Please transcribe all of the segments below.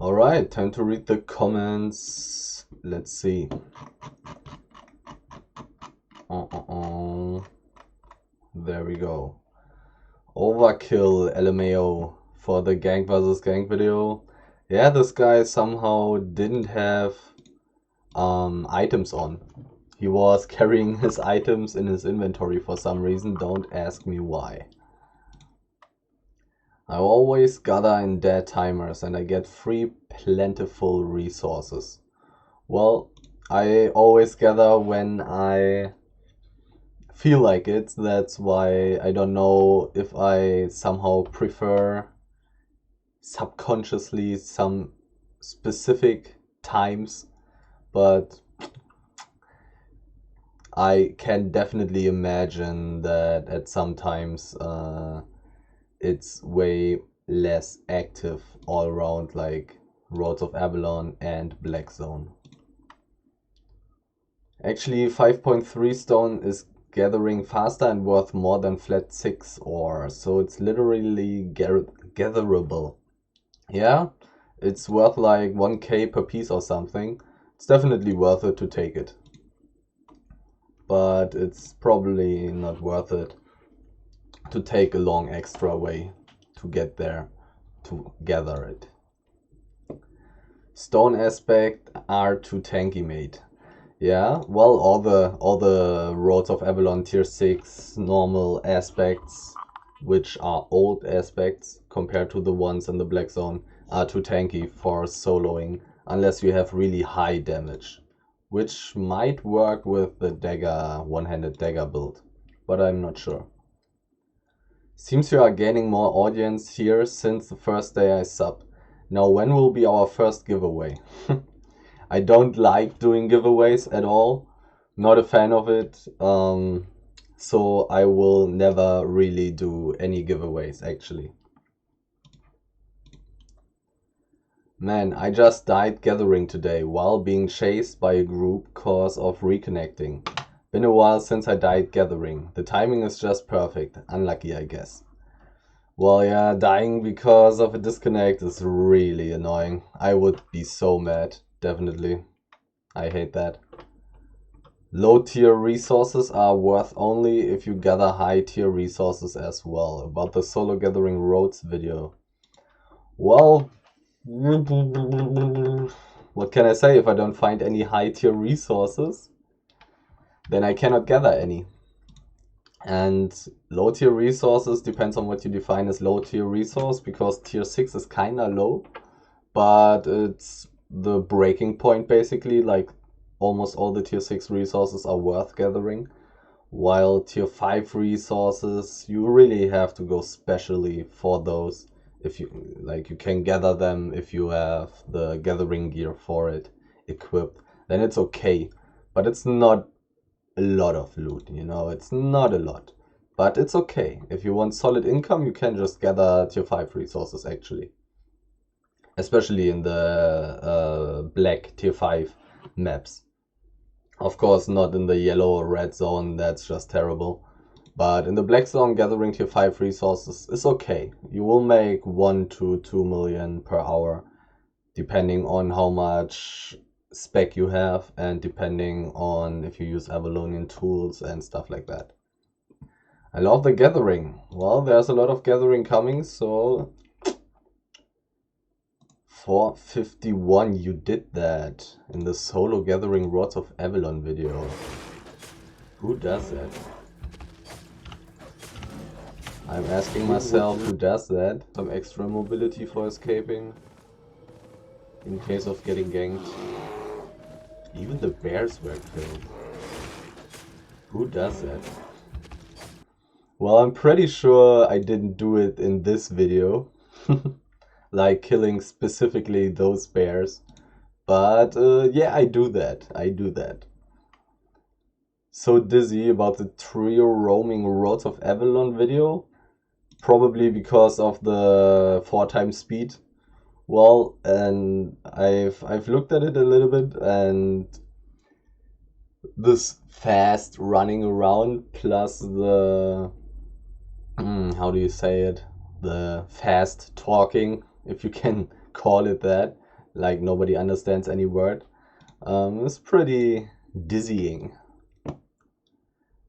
Alright, time to read the comments. Let's see. There we go. Overkill LMAO for the gang vs gang video. Yeah, this guy somehow didn't have items on. He was carrying his items in his inventory for some reason. Don't ask me why. I always gather in dead timers and I get free plentiful resources. Well, I always gather when I feel like it. That's why I don't know if I somehow prefer subconsciously some specific times, but I can definitely imagine that at some times it's way less active all around, like Roads of Avalon and Black Zone. Actually, 5.3 stone is gathering faster and worth more than flat 6 ore, so it's literally gatherable. Yeah, it's worth like 1k per piece or something. It's definitely worth it to take it. But it's probably not worth it to take a long extra way to get there to gather it. Stone aspect are too tanky, mate. Yeah, well, all the Roads of Avalon tier 6 normal aspects, which are old aspects compared to the ones in the Black Zone, are too tanky for soloing unless you have really high damage, which might work with the dagger, one-handed dagger build, but I'm not sure. Seems you are gaining more audience here since the first day I sub. Now when will be our first giveaway? I don't like doing giveaways at all. Not a fan of it. So I will never really do any giveaways actually. Man, I just died gathering today while being chased by a group cause of reconnecting. Been a while since I died gathering. The timing is just perfect. Unlucky, I guess. Well, yeah, dying because of a disconnect is really annoying. I would be so mad, definitely. I hate that. Low tier resources are worth only if you gather high tier resources as well. About the solo gathering roads video. Well, what can I say? If I don't find any high tier resources, then I cannot gather any. And low tier resources depends on what you define as low tier resource, because tier 6 is kinda low, but it's the breaking point basically. Like almost all the tier 6 resources are worth gathering, while tier 5 resources you really have to go specially for those. If you like, you can gather them if you have the gathering gear for it equipped, then it's okay, but it's not a lot of loot, you know, it's not a lot, but it's okay. If you want solid income, you can just gather tier 5 resources actually, especially in the black tier 5 maps. Of course, not in the yellow or red zone, that's just terrible. But in the black zone, gathering tier 5 resources is okay. You will make 1 to 2 million per hour, depending on how much spec you have and depending on if you use Avalonian tools and stuff like that. I love the gathering. Well, there's a lot of gathering coming, so 451, you did that in the solo gathering Rods of Avalon video. Who does that? I'm asking myself, who does that? Some extra mobility for escaping in case of getting ganked. Even the bears were killed. Who does that? Well, I'm pretty sure I didn't do it in this video. Like killing specifically those bears. But yeah, I do that. I do that. So dizzy about the trio roaming Roads of Avalon video. Probably because of the 4x speed. Well, and I've looked at it a little bit, and this fast running around plus the how do you say it? The fast talking, if you can call it that, like nobody understands any word. It's pretty dizzying.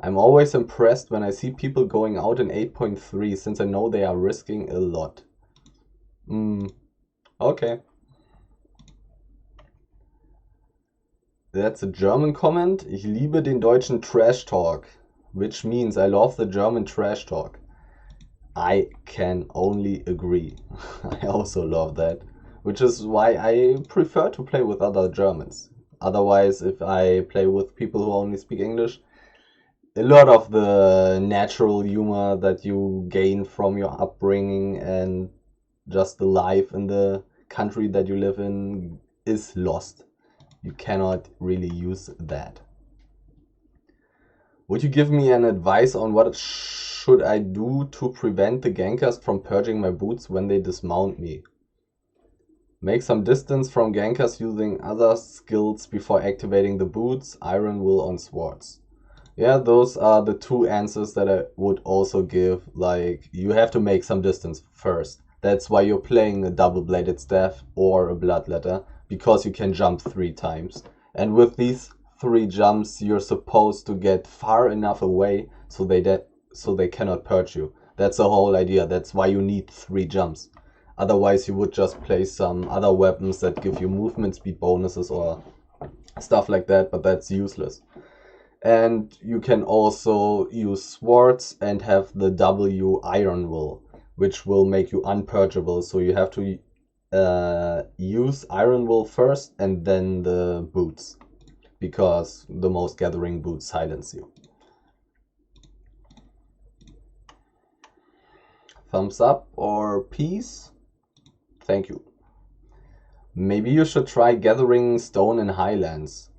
I'm always impressed when I see people going out in 8.3, since I know they are risking a lot. Okay. That's a German comment. Ich liebe den deutschen Trash Talk, which means I love the German trash talk. I can only agree. I also love that, which is why I prefer to play with other Germans. Otherwise, if I play with people who only speak English, a lot of the natural humor that you gain from your upbringing and just the life in the country that you live in is lost. You cannot really use that. Would you give me an advice on what should I do to prevent the gankers from purging my boots when they dismount me? Make some distance from gankers using other skills before activating the boots. Iron will on swords. Yeah, those are the two answers that I would also give. Like, you have to make some distance first. That's why you're playing a double-bladed staff or a bloodletter, because you can jump 3 times. And with these 3 jumps, you're supposed to get far enough away so they cannot purge you. That's the whole idea. That's why you need 3 jumps. Otherwise, you would just play some other weapons that give you movement speed bonuses or stuff like that, but that's useless. And you can also use swords and have the W Iron Will, which will make you unpurgeable. So you have to use Iron Will first and then the boots, because the most gathering boots silence you. Thumbs up or peace? Thank you. Maybe you should try gathering stone in Highlands.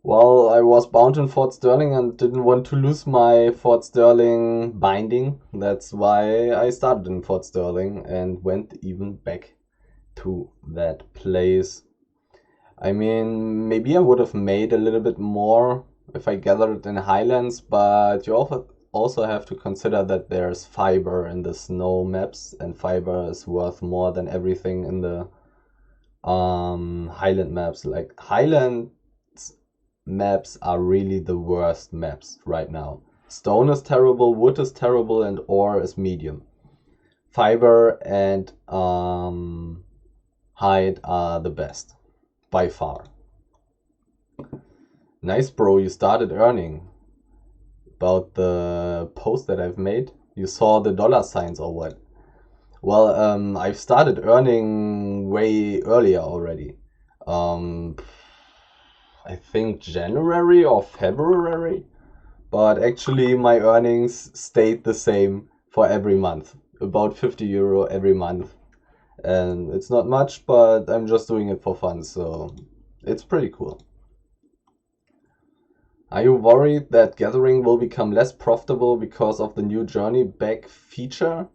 Well, I was bound in Fort Sterling and didn't want to lose my Fort Sterling binding. That's why I started in Fort Sterling and went even back to that place. I mean, maybe I would have made a little bit more if I gathered in Highlands, but you also have to consider that there's fiber in the snow maps, and fiber is worth more than everything in the Highland maps. Like, Highland maps are really the worst maps right now. Stone is terrible, wood is terrible, and ore is medium. Fiber and hide are the best, by far. Nice, bro, you started earning. About the post that I've made, you saw the dollar signs or what? Well, I've started earning way earlier already. I think January or February, but actually my earnings stayed the same for every month, about 50 euro every month. And it's not much, but I'm just doing it for fun, so it's pretty cool. Are you worried that gathering will become less profitable because of the new journey back feature?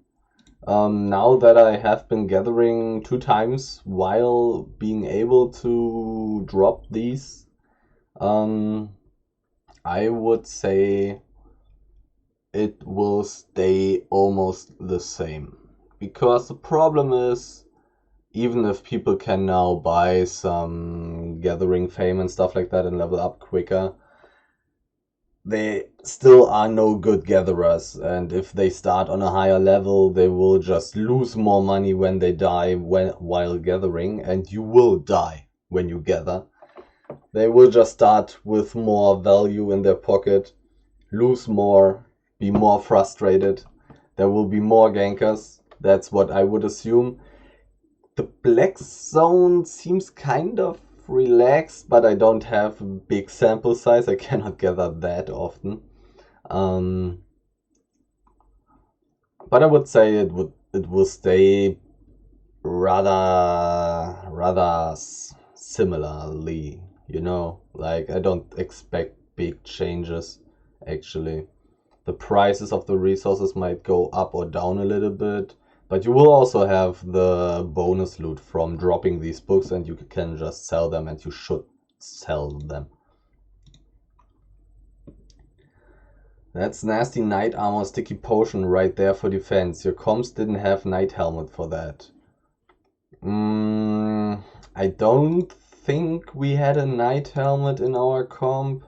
Now that I have been gathering 2 times while being able to drop these, I would say it will stay almost the same. Because the problem is, even if people can now buy some gathering fame and stuff like that and level up quicker, they still are no good gatherers, and if they start on a higher level, they will just lose more money when they die while gathering, and you will die when you gather. They will just start with more value in their pocket, lose more, be more frustrated. There will be more gankers. That's what I would assume. The black zone seems kind of relaxed, but I don't have a big sample size. I cannot gather that often. But I would say it will stay rather similarly, you know, like I don't expect big changes actually. The prices of the resources might go up or down a little bit, but you will also have the bonus loot from dropping these books, and you can just sell them, and you should sell them. That's nasty knight armor sticky potion right there for defense. Your comps didn't have knight helmet for that. I don't think we had a knight helmet in our comp.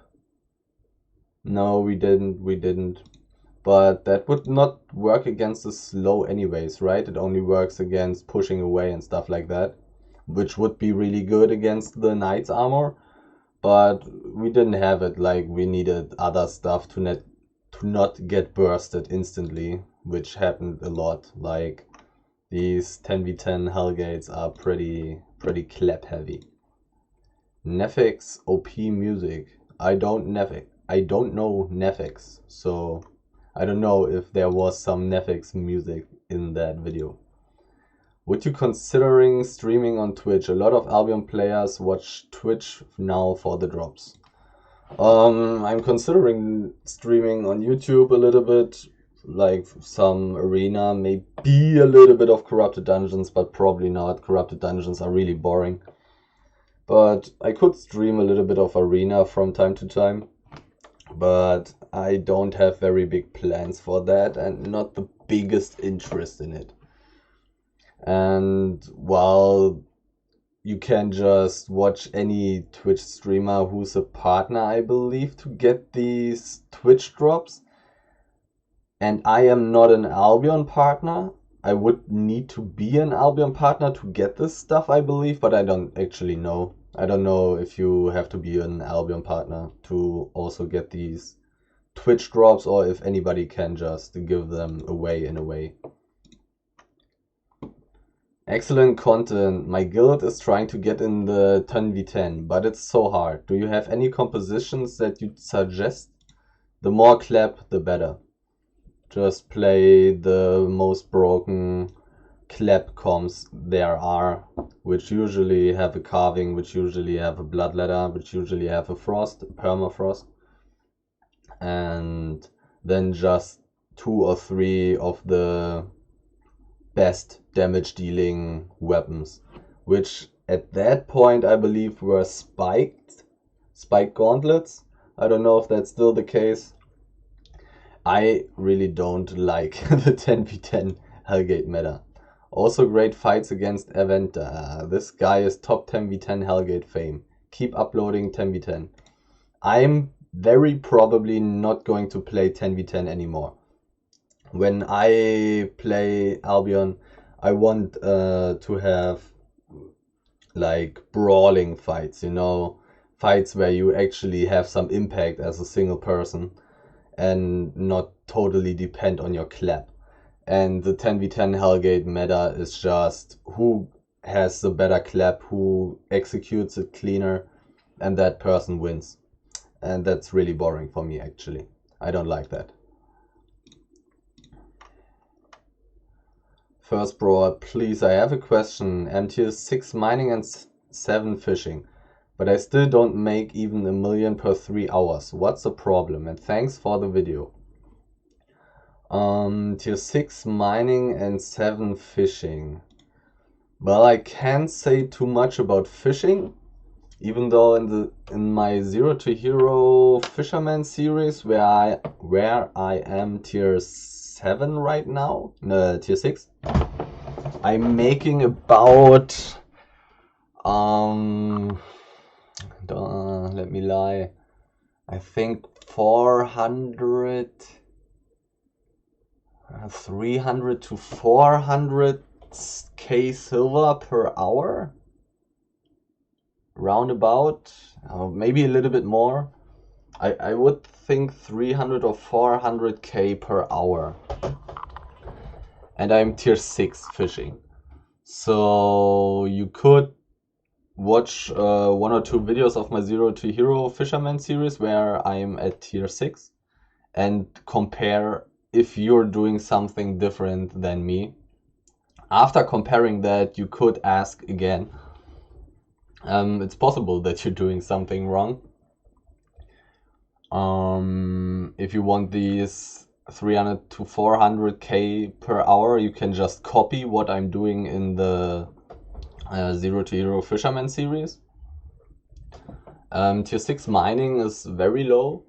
No, we didn't. But that would not work against the slow anyways, right? It only works against pushing away and stuff like that, which would be really good against the knight's armor. But we didn't have it, like we needed other stuff to not get bursted instantly, which happened a lot. Like these 10v10 Hellgates are pretty clap heavy. Nefix OP music. I don't know Nefix, so I don't know if there was some Nefix music in that video. Would you considering streaming on Twitch? A lot of Albion players watch Twitch now for the drops. I'm considering streaming on YouTube a little bit, like some arena, maybe a little bit of Corrupted Dungeons, but probably not. Corrupted Dungeons are really boring. But I could stream a little bit of arena from time to time, but I don't have very big plans for that and not the biggest interest in it. And while you can just watch any Twitch streamer who's a partner, I believe, to get these Twitch drops, and I am not an Albion partner. I would need to be an Albion partner to get this stuff, I believe, but I don't actually know. I don't know if you have to be an Albion partner to also get these Twitch drops, or if anybody can just give them away in a way. Excellent content. My guild is trying to get in the 10v10, but it's so hard. Do you have any compositions that you'd suggest? The more clap, the better. Just play the most broken clap comps there are, which usually have a carving, which usually have a bloodletter, which usually have a frost, permafrost, and then just 2 or 3 of the best damage dealing weapons, which at that point I believe were spike gauntlets. I don't know if that's still the case. I really don't like the 10v10 Hellgate meta. Also great fights against Aventa. This guy is top 10v10 Hellgate fame. Keep uploading 10v10. I'm very probably not going to play 10v10 anymore. When I play Albion, I want to have like brawling fights, you know, fights where you actually have some impact as a single person and not totally depend on your clap. And the 10v10 Hellgate meta is just who has the better clap, who executes it cleaner, and that person wins. And that's really boring for me, actually. I don't like that. First brawler, please, I have a question. I'm tier 6 mining and 7 fishing, but I still don't make even 1 million per 3 hours. What's the problem? And thanks for the video. Tier 6 mining and 7 fishing. Well, I can't say too much about fishing, even though in my Zero to Hero Fisherman series, where I am tier 7 right now, tier 6, I'm making about let me lie, I think 300 to 400k silver per hour, roundabout, maybe a little bit more. I would think 300 or 400k per hour, and I'm tier 6 fishing. So you could watch 1 or 2 videos of my Zero to Hero Fisherman series where I'm at tier 6 and compare if you're doing something different than me. After comparing that, you could ask again. It's possible that you're doing something wrong. If you want these 300 to 400k per hour, you can just copy what I'm doing in the Zero to Hero Fisherman series. Tier 6 mining is very low.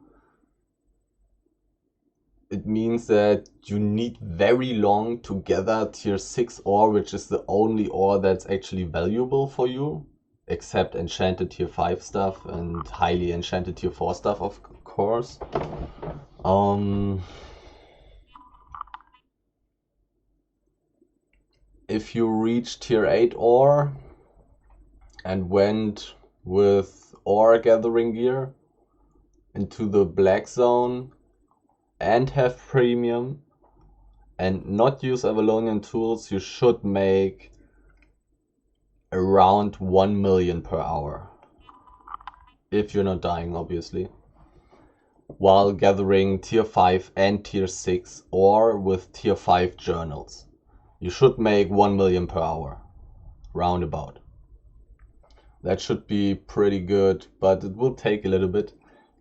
It means that you need very long to gather tier 6 ore, which is the only ore that's actually valuable for you. except enchanted tier 5 stuff and highly enchanted tier 4 stuff, of course. If you reach tier 8 ore and went with ore gathering gear into the black zone and have premium and not use Avalonian tools, you should make around 1 million per hour. If you're not dying, obviously. While gathering tier 5 and tier 6 or with tier 5 journals. You should make 1 million per hour. Roundabout. That should be pretty good, but it will take a little bit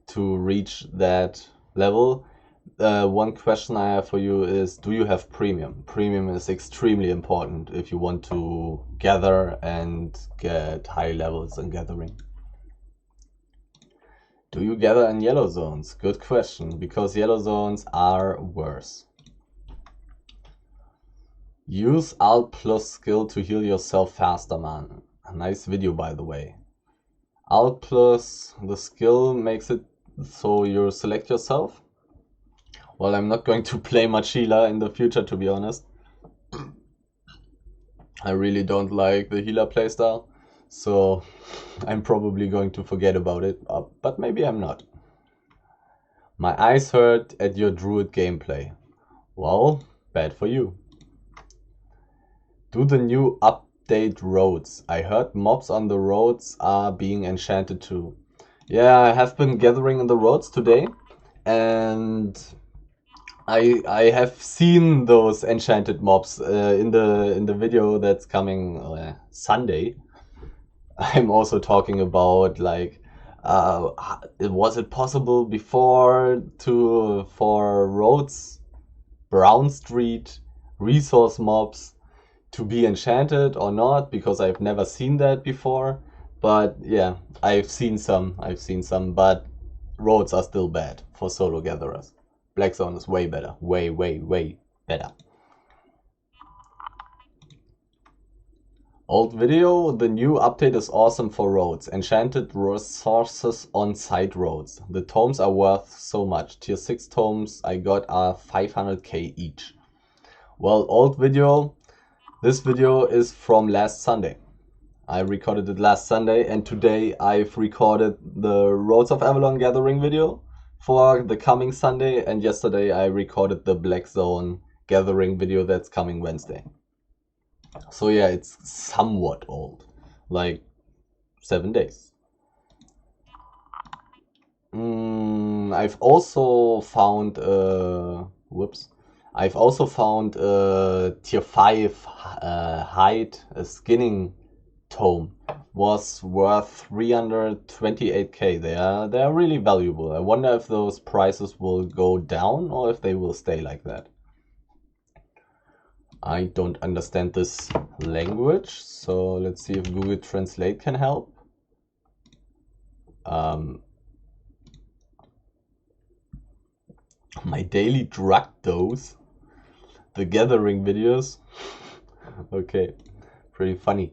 to reach that level. One question I have for you is, do you have premium? Premium is extremely important if you want to gather and get high levels in gathering. Do you gather in yellow zones? Good question, because yellow zones are worse. Use Alt plus skill to heal yourself faster, man. A nice video, by the way. Alt plus the skill makes it so you select yourself. Well, I'm not going to play much healer in the future, to be honest. I really don't like the healer playstyle, so I'm probably going to forget about it, but maybe I'm not. My eyes hurt at your druid gameplay. Well, bad for you. Do the new update roads. I heard mobs on the roads are being enchanted too. Yeah, I have been gathering in the roads today, and I have seen those enchanted mobs in the video that's coming Sunday. I'm also talking about, like, was it possible before for roads, Brown Street, resource mobs to be enchanted or not? Because I've never seen that before. But yeah, I've seen some, but roads are still bad for solo gatherers. Black Zone is way better. Way better. Old video, the new update is awesome for roads. Enchanted resources on side roads. The tomes are worth so much. Tier 6 tomes I got are 500k each. Well, old video, this video is from last Sunday. I recorded it last Sunday, and today I've recorded the Roads of Avalon Gathering video for the coming Sunday, and yesterday I recorded the Black Zone Gathering video that's coming Wednesday. So yeah, it's somewhat old, like 7 days. I've also found I've also found tier 5 hide skinning tome was worth 328k. They are really valuable. I wonder if those prices will go down or if they will stay like that. I don't understand this language, so let's see if Google Translate can help. My daily drug dose, the gathering videos. Okay, pretty funny.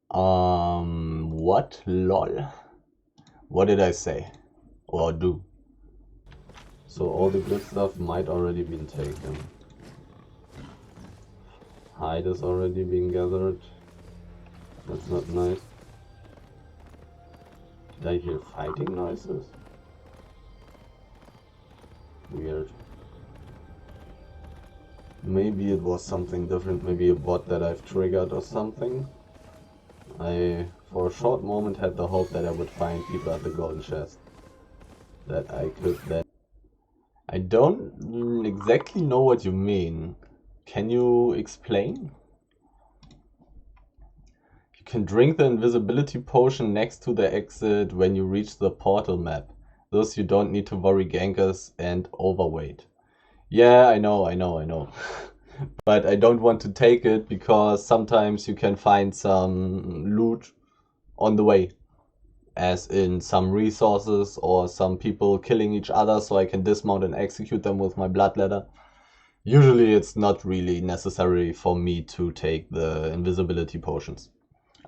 What? Lol. What did I say or do? So all the good stuff might already been taken. Hide is already being gathered. That's not nice. Did I hear fighting noises? Weird. Maybe it was something different, maybe a bot that I've triggered or something. I, for a short moment, had the hope that I would find people at the golden chest. That I could then... I don't exactly know what you mean. Can you explain? You can drink the invisibility potion next to the exit when you reach the portal map. Thus you don't need to worry gankers and overweight. Yeah, I know. But I don't want to take it because sometimes you can find some loot on the way. As in some resources or some people killing each other, so I can dismount and execute them with my blood ladder. Usually it's not really necessary for me to take the invisibility potions.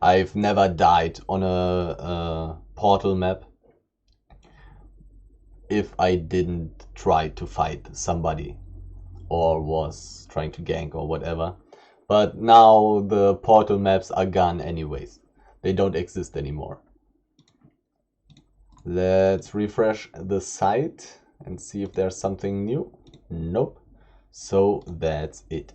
I've never died on a portal map if I didn't try to fight somebody or was trying to gank or whatever. But now the portal maps are gone anyways. They don't exist anymore. Let's refresh the site and see if there's something new. Nope. So that's it.